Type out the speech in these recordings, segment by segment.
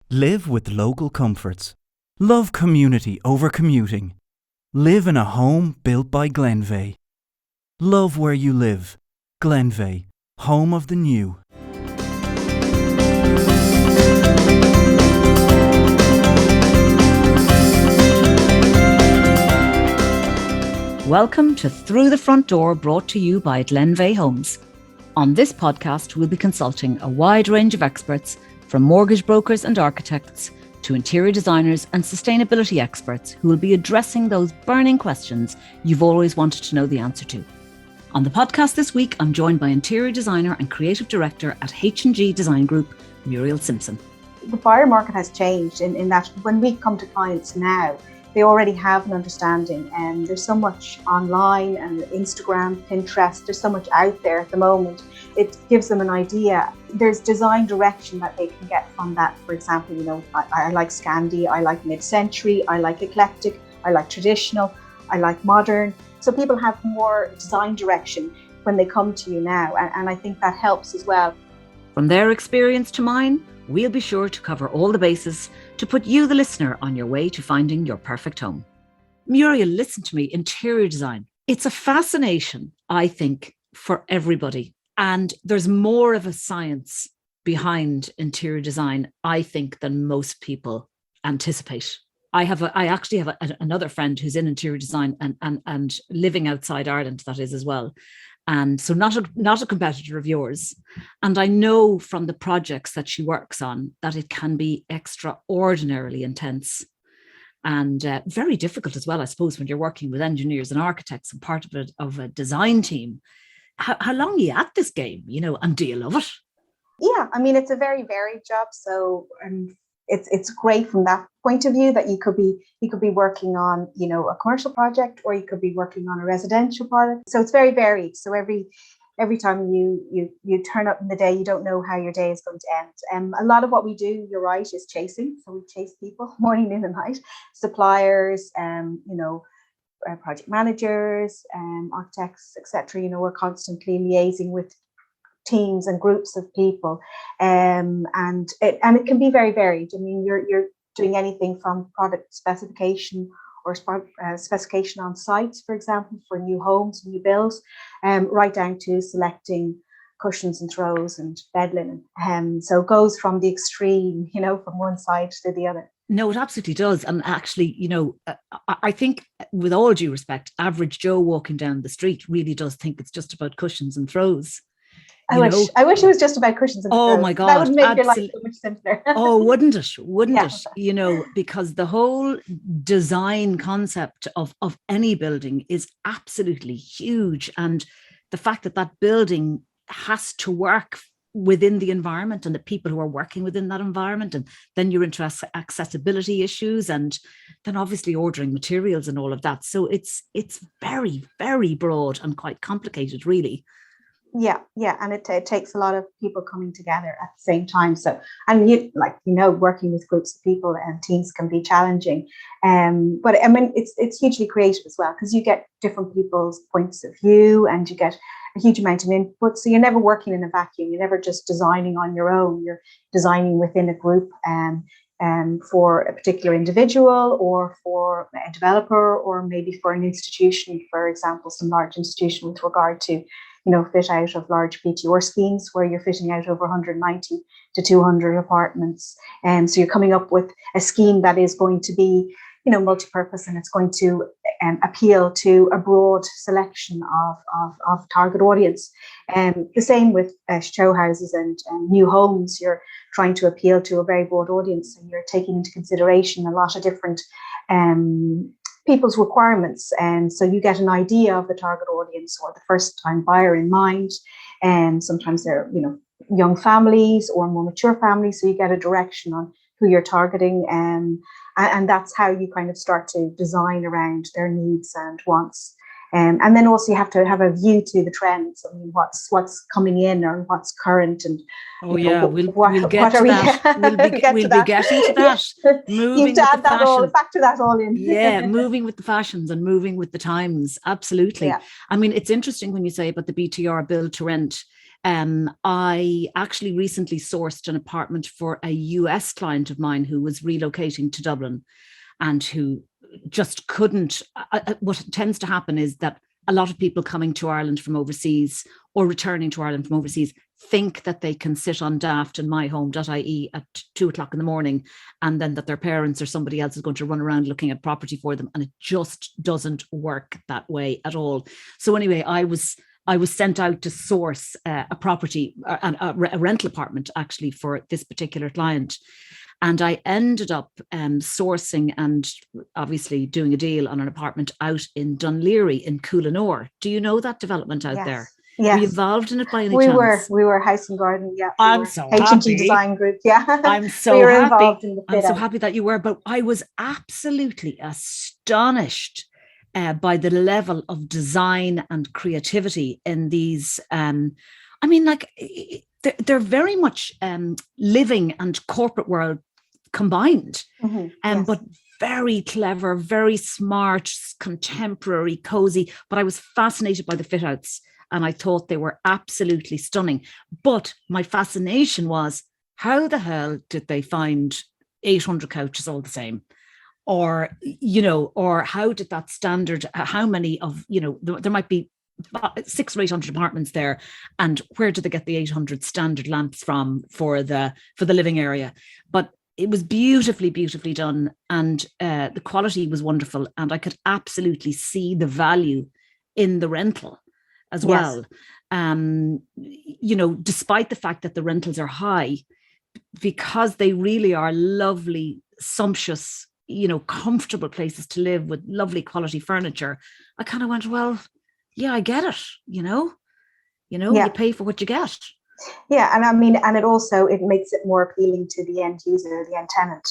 Live with local comforts. Love community over commuting. Live in a home built by Glenveagh. Love where you live. Glenveagh, home of the new. Welcome to Through the Front Door, brought to you by Glenveagh Homes. On this podcast, we'll be consulting a wide range of experts, from mortgage brokers and architects to interior designers and sustainability experts, who will be addressing those burning questions you've always wanted to know the answer to. On the podcast this week, I'm joined by interior designer and creative director at H&G Design Group, Muriel Simpson. The buyer market has changed in that when we come to clients now, they already have an understanding, and there's so much online and Instagram, Pinterest, there's so much out there at the moment. It gives them an idea. There's design direction that they can get from that. For example, I like Scandi, I like mid-century, I like eclectic, I like traditional, I like modern. So people have more design direction when they come to you now, and I think that helps as well. From their experience to mine, we'll be sure to cover all the bases to put you, the listener, on your way to finding your perfect home. Muriel, listen to me, interior design. It's a fascination, I think, for everybody. And there's more of a science behind interior design, I think, than most people anticipate. I actually have another friend who's in interior design and living outside Ireland, that is, as well. And so not a competitor of yours. And I know from the projects that she works on that it can be extraordinarily intense and very difficult as well, I suppose, when you're working with engineers and architects and part of a design team. How long are you at this game, and do you love it? Yeah, I mean, it's a very varied job. So it's great from that point of view that you could be working on, a commercial project, or you could be working on a residential project. So it's very varied. So every time you turn up in the day, you don't know how your day is going to end. A lot of what we do, you're right, is chasing. So we chase people morning, noon, and night, suppliers, project managers, architects, etc. We're constantly liaising with teams and groups of people, and it can be very varied. I mean, you're doing anything from product specification or specification on sites, for example, for new homes, new builds, right down to selecting cushions and throws and bed linen. So it goes from the extreme, from one side to the other. No, it absolutely does. And actually, I think, with all due respect, average Joe walking down the street really does think it's just about cushions and throws. I wish it was just about cushions and throws. Oh my God. That would make your life so much simpler. Oh, wouldn't it? Because the whole design concept of any building is absolutely huge. And the fact that building has to work within the environment and the people who are working within that environment, and then you're into accessibility issues, and then obviously ordering materials and all of that. So it's very, very broad and quite complicated, really. Yeah, and it takes a lot of people coming together at the same time. So, and working with groups of people and teams can be challenging. But I mean, it's hugely creative as well, because you get different people's points of view and you get a huge amount of input. So you're never working in a vacuum. You're never just designing on your own. You're designing within a group, for a particular individual, or for a developer, or maybe for an institution, for example, some large institution with regard to fit out of large PTR schemes where you're fitting out over 190 to 200 apartments. And so you're coming up with a scheme that is going to be, multi-purpose, and it's going to appeal to a broad selection of target audience. And the same with show houses and new homes. You're trying to appeal to a very broad audience, and you're taking into consideration a lot of different people's requirements. And so you get an idea of the target audience or the first time buyer in mind. And sometimes they're, young families or more mature families. So you get a direction on who you're targeting. And that's how you kind of start to design around their needs and wants. And then also you have to have a view to the trends. I mean, what's coming in or what's current, and we'll get to that. We'll be getting to that. Moving to add that all, factor that all in. Yeah, moving with the fashions and moving with the times. Absolutely. Yeah. I mean, it's interesting when you say about the BTR, build to rent. I actually recently sourced an apartment for a US client of mine who was relocating to Dublin and who just couldn't. What tends to happen is that a lot of people coming to Ireland from overseas or returning to Ireland from overseas think that they can sit on daft and myhome.ie at 2 o'clock in the morning, and then that their parents or somebody else is going to run around looking at property for them. And it just doesn't work that way at all. So anyway, I was sent out to source a property, a rental apartment actually, for this particular client. And I ended up sourcing and obviously doing a deal on an apartment out in Dunleary in Coolanore. Do you know that development out there? Yes. Were you involved in it by any we chance? We were House and Garden. Yeah. I'm so H&G happy. Design Group. Yeah. I'm so we were happy. Involved in the I'm so happy that you were, but I was absolutely astonished by the level of design and creativity in these. I mean, like they're very much living and corporate world combined, yes. But very clever, very smart, contemporary, cozy. But I was fascinated by the fit outs and I thought they were absolutely stunning. But my fascination was, how the hell did they find 800 couches all the same? Or, or how did that standard, how many of, there might be 600 or 800 apartments there, and where did they get the 800 standard lamps from for the living area? But it was beautifully done, and the quality was wonderful, and I could absolutely see the value in the rental as well. Despite the fact that the rentals are high, because they really are lovely, sumptuous, comfortable places to live with lovely quality furniture, I kind of went, well, yeah, I get it. You pay for what you get. Yeah, and I mean, and it makes it more appealing to the end user, the end tenant.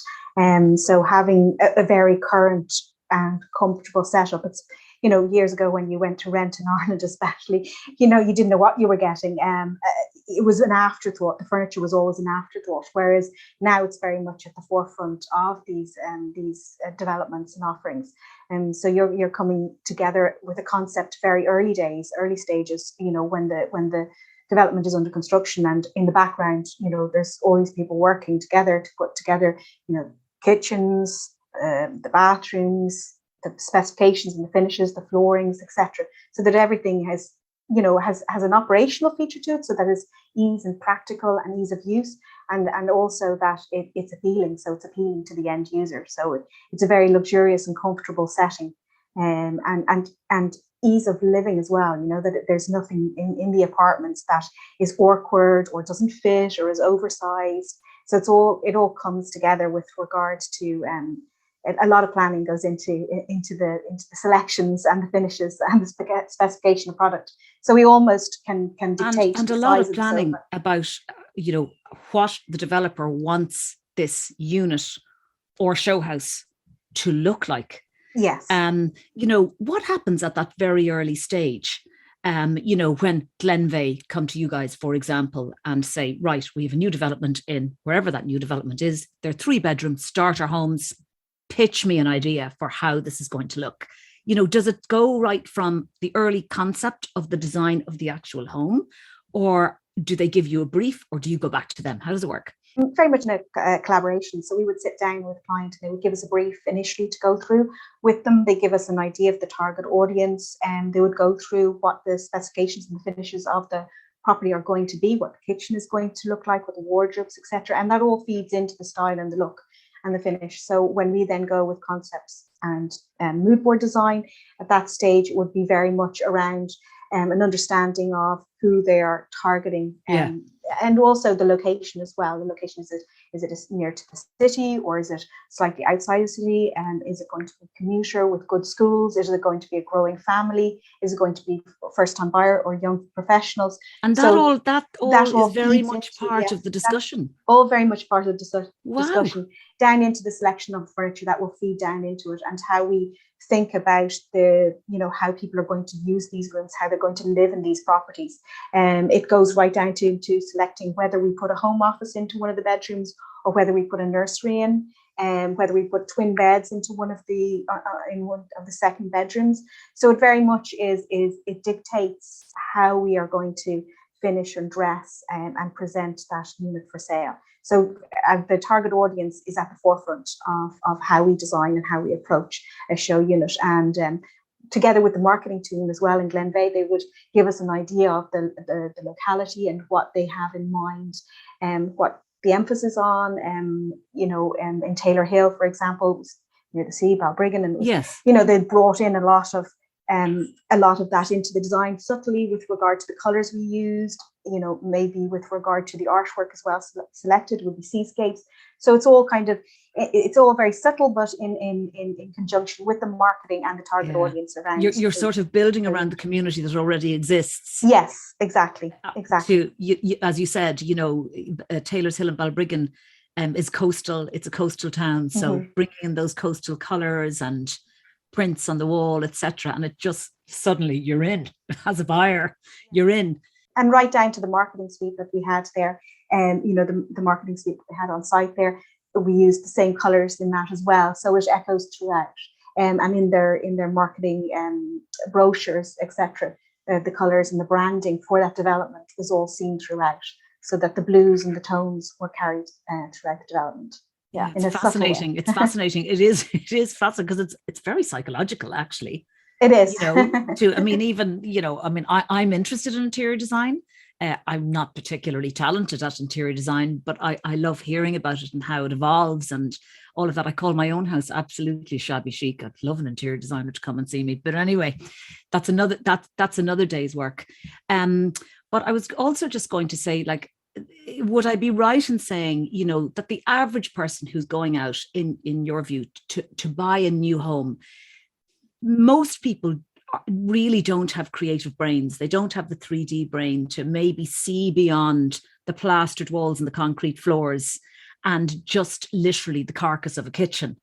So having a very current and comfortable setup. It's, years ago when you went to rent in Ireland, especially, you didn't know what you were getting. It was an afterthought. The furniture was always an afterthought, whereas now it's very much at the forefront of these developments and offerings. And so you're coming together with a concept very early stages. When the development is under construction, and in the background, there's always people working together to put together, kitchens, the bathrooms, the specifications and the finishes, the floorings, etc., so that everything has an operational feature to it, so that is ease and practical and ease of use, and also that it's appealing. So it's appealing to the end user. So it's a very luxurious and comfortable setting, and ease of living as well. That there's nothing in the apartments that is awkward or doesn't fit or is oversized. So it all comes together with regard to a lot of planning goes into the selections and the finishes and the specification of product. So we almost can dictate and a lot of planning about what the developer wants this unit or show house to look like. Yes. What happens at that very early stage? When Glenveigh come to you guys, for example, and say, right, we have a new development in wherever that new development is. They're 3-bedroom starter homes. Pitch me an idea for how this is going to look. Does it go right from the early concept of the design of the actual home, or do they give you a brief, or do you go back to them? How does it work? Very much in a collaboration. So we would sit down with a client and they would give us a brief initially to go through with them. They give us an idea of the target audience, and they would go through what the specifications and the finishes of the property are going to be, what the kitchen is going to look like, what the wardrobes, etc. And that all feeds into the style and the look and the finish. So when we then go with concepts and mood board design, at that stage, it would be very much around an understanding of who they are targeting, and also the location as well. The location, is it near to the city, or is it slightly outside the city? And is it going to be a commuter with good schools? Is it going to be a growing family? Is it going to be first-time buyer or young professionals? And that all is very much part of the discussion. All very much part of the discussion. Wow. Down into the selection of furniture that will feed down into it, and how we think about how people are going to use these rooms, how they're going to live in these properties. It goes right down to selecting whether we put a home office into one of the bedrooms, or whether we put a nursery in, and whether we put twin beds into one of the second bedrooms. So it very much it dictates how we are going to finish and dress and present that unit for sale. So the target audience is at the forefront of how we design and how we approach a show unit. And together with the marketing team as well in Glenveigh, they would give us an idea of the locality and what they have in mind and what the emphasis on, in Taylor Hill, for example, near the sea, Balbriggan, and yes, they brought in a lot of that into the design subtly with regard to the colors we used, maybe with regard to the artwork as well. Selected would be seascapes. So it's all it's all very subtle, but in conjunction with the marketing and the target audience around. You're sort of building around the community that already exists. Yes, exactly. As you said, Taylor's Hill and Balbriggan is coastal. It's a coastal town. So bringing in those coastal colors and prints on the wall, etc., and it just suddenly you're in as a buyer. You're in. And right down to the marketing suite that we had there, the marketing suite that we had on site there, we used the same colors in that as well, so it echoes throughout. And in their marketing brochures, etc., the colors and the branding for that development was all seen throughout, so that the blues and the tones were carried throughout the development. Yeah, it's fascinating. It's fascinating. It is fascinating because it's very psychological, actually. It is. I'm interested in interior design. I'm not particularly talented at interior design, but I love hearing about it and how it evolves and all of that. I call my own house absolutely shabby chic. I'd love an interior designer to come and see me. But anyway, that's another day's work. But I was also just going to say, would I be right in saying, that the average person who's going out, in your view, to buy a new home, most people really don't have creative brains. They don't have the 3D brain to maybe see beyond the plastered walls and the concrete floors and just literally the carcass of a kitchen.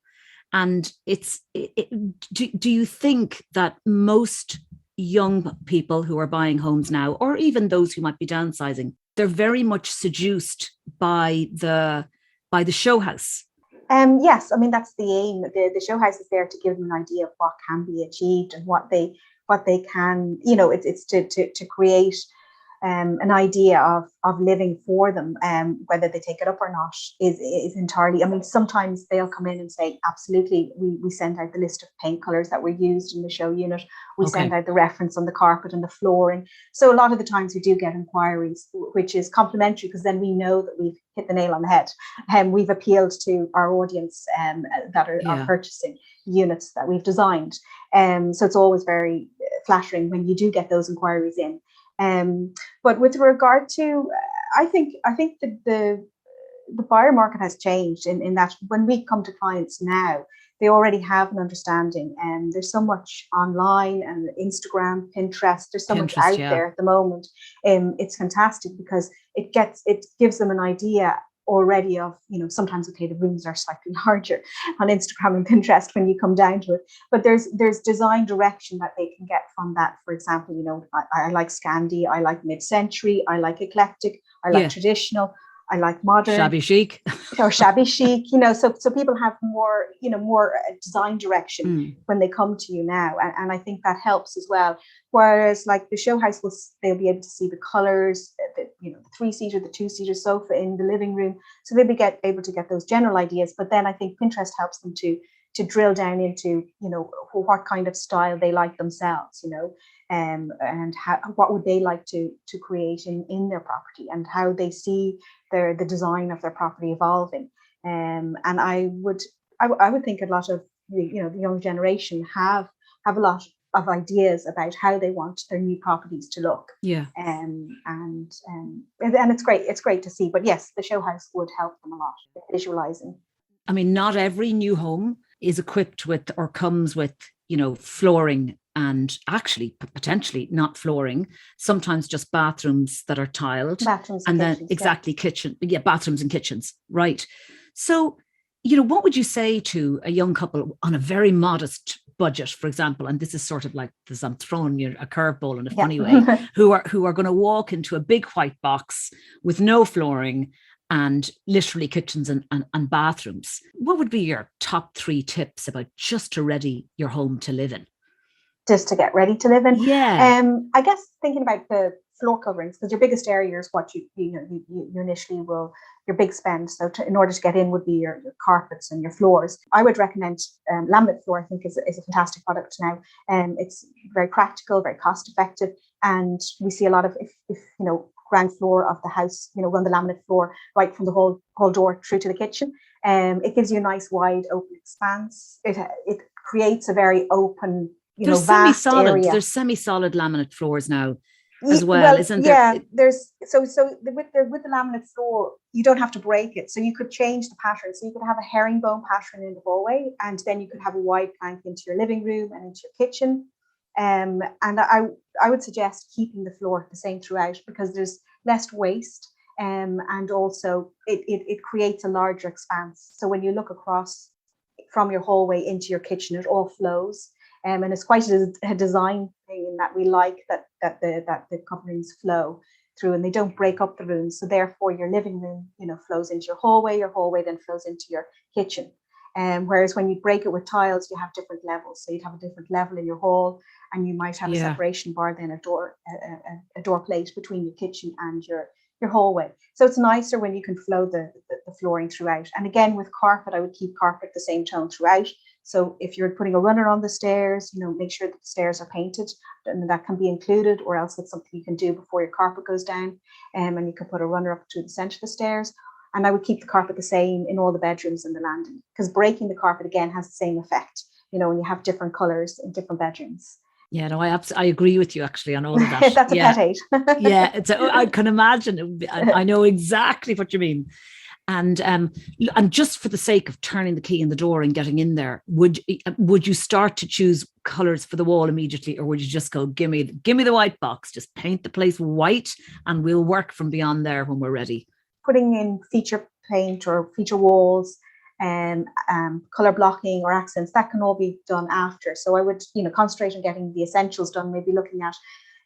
And do you think that most young people who are buying homes now, or even those who might be downsizing, they're very much seduced by the show house? Yes, that's the aim. The show house is there to give them an idea of what can be achieved and what they can. It's to create an idea of living for them. Whether they take it up or not is entirely. Sometimes they'll come in and say, absolutely, we send out the list of paint colors that were used in the show unit. We send out the reference on the carpet and the flooring. So a lot of the times we do get inquiries, which is complimentary, because then we know that we've hit the nail on the head. We've appealed to our audience that are purchasing units that we've designed. So it's always very flattering when you do get those inquiries in. But with regard to, I think that the buyer market has changed in that when we come to clients now, they already have an understanding, and there's so much online and Instagram, Pinterest. There's so much out there at the moment. It's fantastic because it gives them an idea already of, sometimes, okay, the rooms are slightly larger on Instagram and Pinterest when you come down to it, but there's design direction that they can get from that. For example, I like Scandi, I like mid-century, I like eclectic, I like traditional, I like modern, shabby chic, or shabby chic. So people have more design direction when they come to you now, and I think that helps as well. Whereas, like the show house, they'll be able to see the colors, the 3-seater, the 2-seater sofa in the living room, so they'll be able to get those general ideas. But then I think Pinterest helps them to drill down into what kind of style they like themselves, and what would they like to create in their property, and how they see the design of their property evolving. And I would think a lot of the young generation have a lot of ideas about how they want their new properties to look. And it's great. It's great to see. But yes, the show house would help them a lot visualizing. Not every new home is equipped with or comes with, flooring, and actually potentially not flooring, sometimes just bathrooms that are tiled. Bathrooms and then kitchens, kitchen. Yeah, bathrooms and kitchens. Right. So, what would you say to a young couple on a very modest budget, for example, and this is sort of like this, I'm throwing you a curveball in a funny way, who are going to walk into a big white box with no flooring and literally kitchens and bathrooms? What would be your top 3 tips about just to ready your home to live in? Just to get ready to live in? Yeah. I guess thinking about the floor coverings, because your biggest area is what you initially will, your big spend. So in order to get in would be your carpets and your floors. I would recommend laminate floor. I think is a fantastic product now, and it's very practical, very cost effective, and we see a lot of if ground floor of the house, run the laminate floor right from the whole door through to the kitchen. It gives you a nice wide open expanse. It creates a very open, there's vast semi-solid area. There's semi-solid laminate floors now as well, isn't there? Yeah, there's so with the laminate floor, you don't have to break it. So you could change the pattern. So you could have a herringbone pattern in the hallway, and then you could have a wide plank into your living room and into your kitchen. And I would suggest keeping the floor the same throughout, because there's less waste. And also it creates a larger expanse. So when you look across from your hallway into your kitchen, it all flows. And it's quite a design thing in that we like that the coverings flow through and they don't break up the rooms. So therefore your living room, flows into your hallway then flows into your kitchen. Whereas when you break it with tiles, you have different levels. So you'd have a different level in your hall, and you might have a separation bar, then a door plate between your kitchen and your hallway. So it's nicer when you can flow the flooring throughout. And again, with carpet, I would keep carpet the same tone throughout. So if you're putting a runner on the stairs, make sure that the stairs are painted, and that can be included, or else it's something you can do before your carpet goes down. And you can put a runner up to the center of the stairs. And I would keep the carpet the same in all the bedrooms and the landing, because breaking the carpet again has the same effect, when you have different colors in different bedrooms. Yeah, no, I agree with you actually on all of that. That's a pet hate. Yeah, I can imagine. I know exactly what you mean. And just for the sake of turning the key in the door and getting in there, would you start to choose colors for the wall immediately, or would you just go, give me the white box, just paint the place white, and we'll work from beyond there when we're ready? Putting in feature paint or feature walls and color blocking or accents, that can all be done after. So I would, concentrate on getting the essentials done, maybe looking at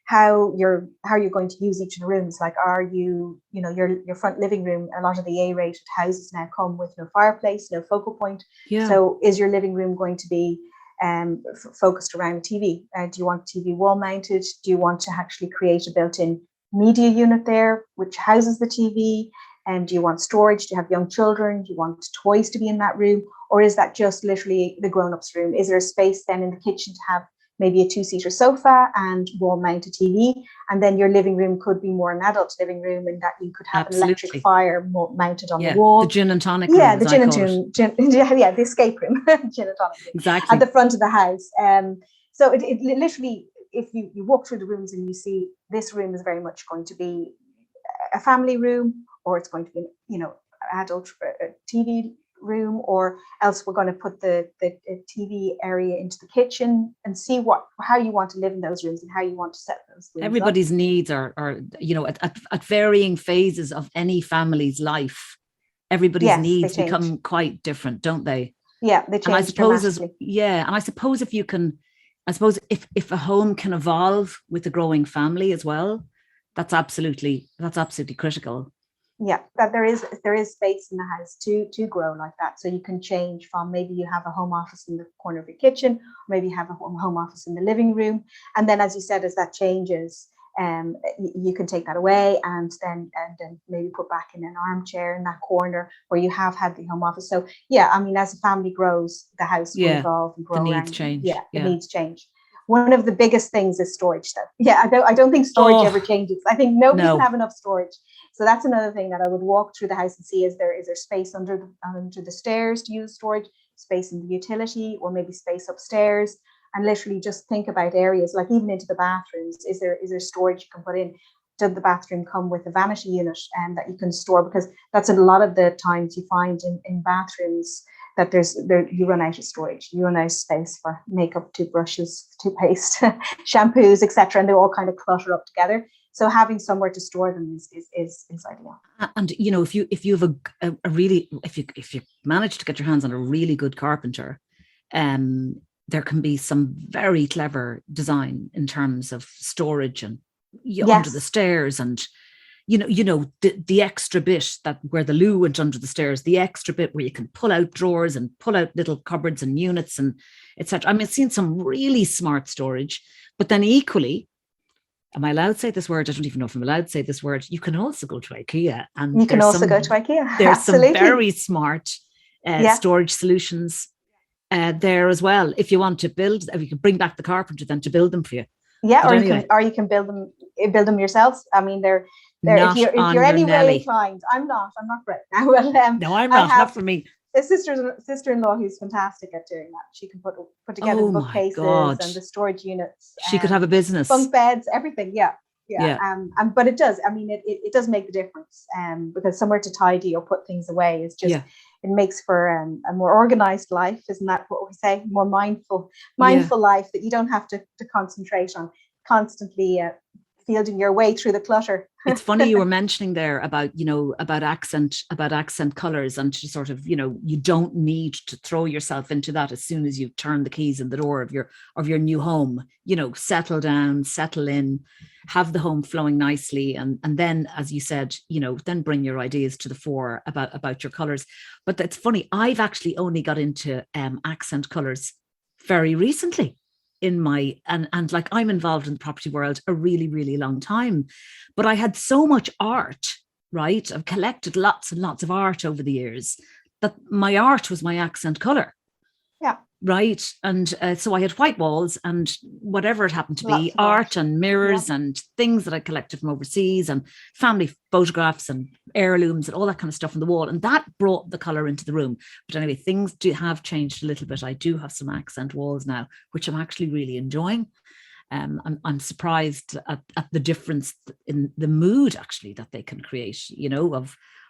how you're going to use each of the rooms. Like, are you, your front living room, a lot of the A-rated houses now come with no fireplace, no focal point. Yeah. So is your living room going to be focused around TV? Do you want TV wall mounted? Do you want to actually create a built-in media unit there which houses the TV? And do you want storage? Do you have young children? Do you want toys to be in that room? Or is that just literally the grown-ups room? Is there a space then in the kitchen to have maybe a 2-seater sofa and wall-mounted TV? And then your living room could be more an adult living room, in that you could have an electric fire mounted on the wall. The gin and tonic room. Yeah, room, the gin and tonic. The escape room, gin and tonic room. Exactly. At the front of the house. So it literally, if you walk through the rooms and you see this room is very much going to be a family room, or it's going to be, adult TV room, or else we're going to put the TV area into the kitchen, and see how you want to live in those rooms and how you want to set those rooms Everybody's up. needs are at varying phases of any family's life. Everybody's needs become quite different, don't they? Yeah, they change. And I suppose if a home can evolve with a growing family as well, that's absolutely critical. Yeah, that there is space in the house to grow like that. So you can change from, maybe you have a home office in the corner of your kitchen, or maybe you have a home office in the living room. And then, as you said, as that changes, you can take that away and then maybe put back in an armchair in that corner where you have had the home office. So yeah, I mean, as a family grows, the house will evolve and grow. The needs change. Yeah, the needs change. One of the biggest things is storage, though. Yeah, I don't think storage ever changes. I think nobody can have enough storage. So that's another thing that I would walk through the house and see: is there space under the stairs to use storage, space in the utility, or maybe space upstairs? And literally just think about areas, like even into the bathrooms. Is there storage you can put in? Does the bathroom come with a vanity unit that you can store? Because that's a lot of the times you find in bathrooms that you run out of storage, you run out of space for makeup, toothbrushes, toothpaste, shampoos, etc., and they all kind of clutter up together. So having somewhere to store them is ideal. And if you have if you manage to get your hands on a really good carpenter, there can be some very clever design in terms of storage and under the stairs, and the extra bit that where the loo went under the stairs, the extra bit where you can pull out drawers and pull out little cupboards and units and etc. I mean, I've seen some really smart storage, but then equally, Am I allowed to say this word? I don't even know if I'm allowed to say this word. You can also go to IKEA, and You can also go to IKEA. there's some Absolutely. very smart storage solutions there as well. If you want to build, if you can bring back the carpenter then to build them for you. Yeah, but or anyway, you can build them yourselves. I mean, they're not if you're on your anyway Nelly. inclined. I'm not right now. Well, No, I'm I not. have Not for me. a sister-in-law who's fantastic at doing that. She can put together the bookcases and the storage units. She could have a business. Bunk beds, everything. Yeah. But it does. I mean, it does make the difference. Because somewhere to tidy or put things away is just. It makes for a more organized life, isn't that what we say? More mindful life that you don't have to concentrate on constantly fielding your way through the clutter. It's funny you were mentioning there about accent colors, and to sort of, you don't need to throw yourself into that as soon as you turn the keys in the door of your new home. Settle down, settle in, have the home flowing nicely, and then, as you said, then bring your ideas to the fore about your colors. But that's funny, I've actually only got into accent colors very recently in my and like, I'm involved in the property world a really, really long time, but I had so much art, right? I've collected lots and lots of art over the years, that my art was my accent color. Yeah. Right. And so I had white walls and whatever it happened to be, art and mirrors and things that I collected from overseas, and family photographs and heirlooms and all that kind of stuff on the wall. And that brought the color into the room. But anyway, things have changed a little bit. I do have some accent walls now, which I'm actually really enjoying. I'm surprised at the difference in the mood actually that they can create,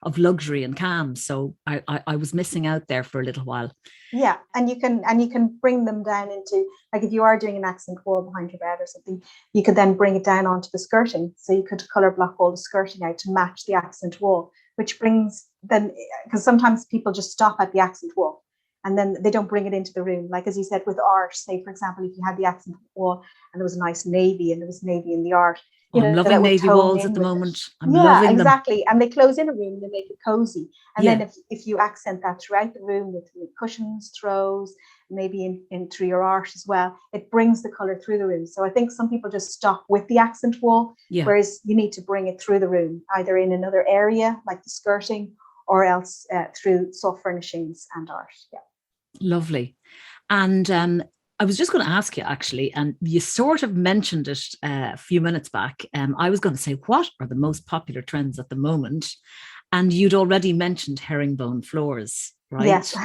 of luxury and calm. So I was missing out there for a little while. Yeah, and you can bring them down into, like, if you are doing an accent wall behind your bed or something, you could then bring it down onto the skirting. So you could color block all the skirting out to match the accent wall, which brings then, because sometimes people just stop at the accent wall and then they don't bring it into the room. Like, as you said, with art, say, for example, if you had the accent wall and there was a nice navy and there was navy in the art, I'm loving navy walls at the moment. I'm loving them. Yeah, exactly. And they close in a room, they make it cozy. And then if you accent that throughout the room with cushions, throws, maybe in through your art as well, it brings the color through the room. So I think some people just stop with the accent wall, whereas you need to bring it through the room, either in another area like the skirting, or else through soft furnishings and art. Yeah. Lovely. And I was just going to ask you, actually, and you sort of mentioned it a few minutes back. I was going to say, what are the most popular trends at the moment? And you'd already mentioned herringbone floors, right? Yes.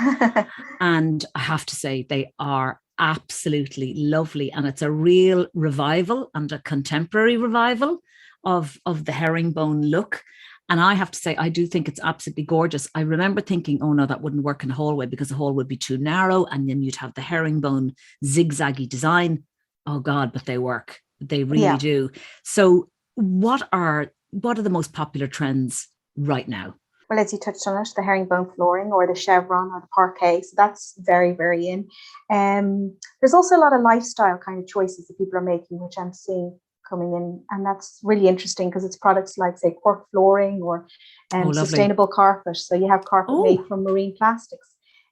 And I have to say, they are absolutely lovely. And it's a real revival, and a contemporary revival of the herringbone look. And I have to say, I do think it's absolutely gorgeous. I remember thinking, oh no, that wouldn't work in a hallway because the hall would be too narrow, and then you'd have the herringbone zigzaggy design. Oh God, but they work. They really do. So what are the most popular trends right now? Well, as you touched on it, the herringbone flooring or the chevron or the parquet. So that's very, very in. There's also a lot of lifestyle kind of choices that people are making, which I'm seeing coming in, and that's really interesting because it's products like, say, cork flooring or sustainable carpet. So you have carpet made from marine plastics.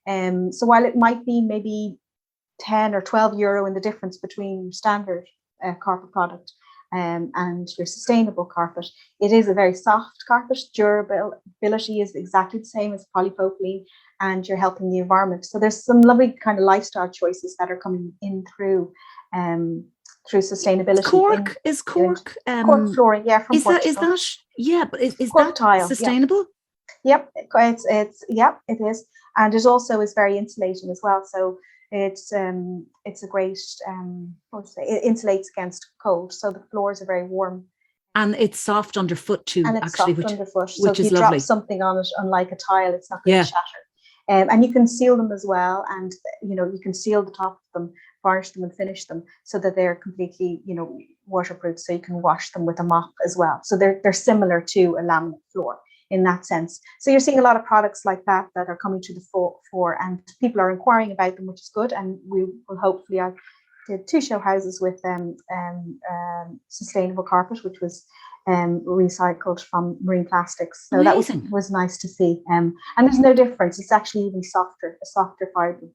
So while it might be maybe 10 or 12 euro in the difference between standard carpet product and your sustainable carpet, it is a very soft carpet. Durability is exactly the same as polypropylene, and you're helping the environment. So there's some lovely kind of lifestyle choices that are coming in through sustainability. Cork flooring, from Portugal. But is cork that tile, sustainable? Yep, it is, and it also is very insulating as well. So it's a great it insulates against cold. So the floors are very warm, and it's soft underfoot too. And it's actually, soft underfoot. Which so if is you lovely. Drop something on it, unlike a tile, it's not going to shatter. And you can seal them as well, and you can seal the top of them, varnish them, and finish them so that they're completely waterproof. So you can wash them with a mop as well. So they're similar to a laminate floor in that sense. So you're seeing a lot of products like that are coming to the fore, and people are inquiring about them, which is good. And we will hopefully, I did 2 show houses with sustainable carpet, which was recycled from marine plastics. So amazing. That was nice to see. And there's no difference. It's actually even a softer fibre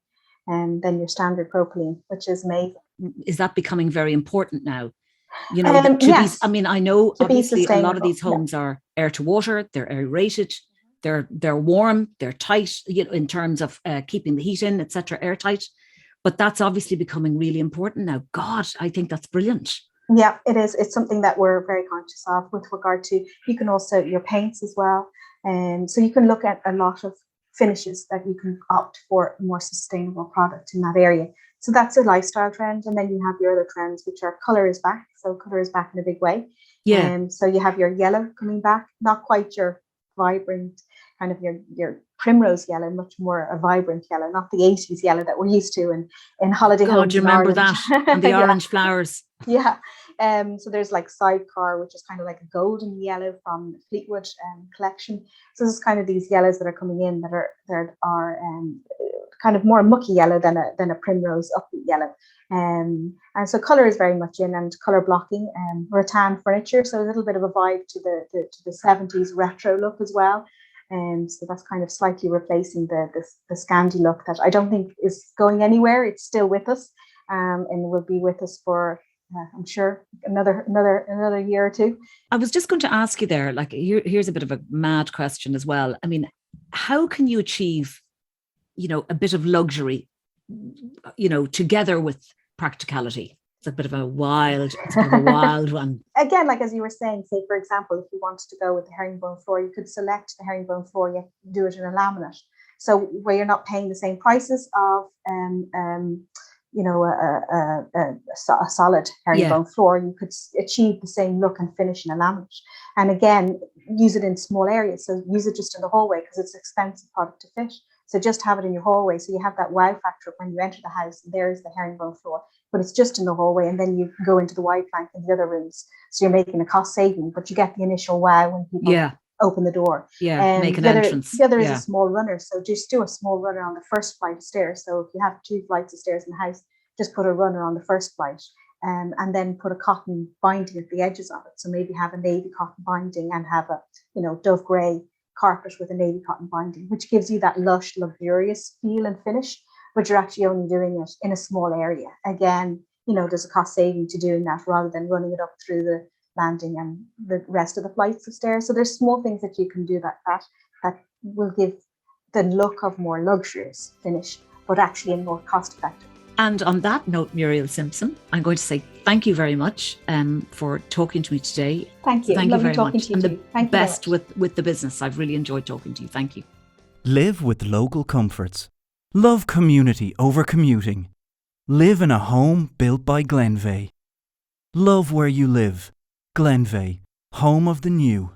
than your standard propylene, which is amazing. Is that becoming very important now? You know, that to Yes, be, I mean, I know to be obviously a lot of sustainable. these homes are air to water, they're aerated, they're warm, they're tight, you know, in terms of keeping the heat in, etc., airtight. But that's obviously becoming really important now. God, I think that's brilliant. Yeah, it is. It's something that we're very conscious of with regard to, you can also, your paints as well. And so you can look at a lot of finishes that you can opt for a more sustainable product in that area. So that's a lifestyle trend. And then you have your other trends, which are color is back. So color is back in a big way. Yeah. And so you have your yellow coming back, not quite your vibrant kind of your primrose yellow, much more a vibrant yellow, not the 80s yellow that we're used to in holiday God, homes you in remember Ireland. that? And the Yeah. orange flowers. Yeah. So there's like Sidecar, which is kind of like a golden yellow from the Fleetwood collection. So this is kind of these yellows that are coming in that are kind of more mucky yellow than a primrose upbeat yellow. And so color is very much in, and color blocking, rattan furniture. So a little bit of a vibe to the 70s retro look as well. And so that's kind of slightly replacing the Scandi look that I don't think is going anywhere. It's still with us, and will be with us for I'm sure another year or two. I was just going to ask you there, like, here's a bit of a mad question as well. I mean, how can you achieve, you know, a bit of luxury, you know, together with practicality? It's a bit of a wild one. Again, like as you were saying, say for example, if you wanted to go with the herringbone floor, you could select the herringbone floor, you have to do it in a laminate. So where you're not paying the same prices of you know, a solid herringbone floor, you could achieve the same look and finish in a laminate. And again, use it in small areas. So use it just in the hallway because it's an expensive product to fit. So just have it in your hallway. So you have that wow factor when you enter the house. There's the herringbone floor, but it's just in the hallway. And then you go into the wide plank in the other rooms. So you're making a cost saving, but you get the initial wow when people open the door. Make an entrance. The other is a small runner. So just do a small runner on the first flight of stairs. So if you have 2 flights of stairs in the house, just put a runner on the first flight, and then put a cotton binding at the edges of it. So maybe have a navy cotton binding and have a, you know, dove grey carpet with a navy cotton binding, which gives you that lush, luxurious feel and finish, but you're actually only doing it in a small area. Again, you know, there's a cost saving to doing that rather than running it up through the landing and the rest of the flights of stairs. So there's small things that you can do that will give the look of more luxurious finish, but actually in more cost effective. And on that note, Muriel Simpson, I'm going to say thank you very much for talking to me today. Thank you. Thank Lovely you very talking much. to you and too. the best with the business. I've really enjoyed talking to you. Thank you. Live with local comforts. Love community over commuting. Live in a home built by Glenveigh. Love where you live. Glenveigh, home of the new.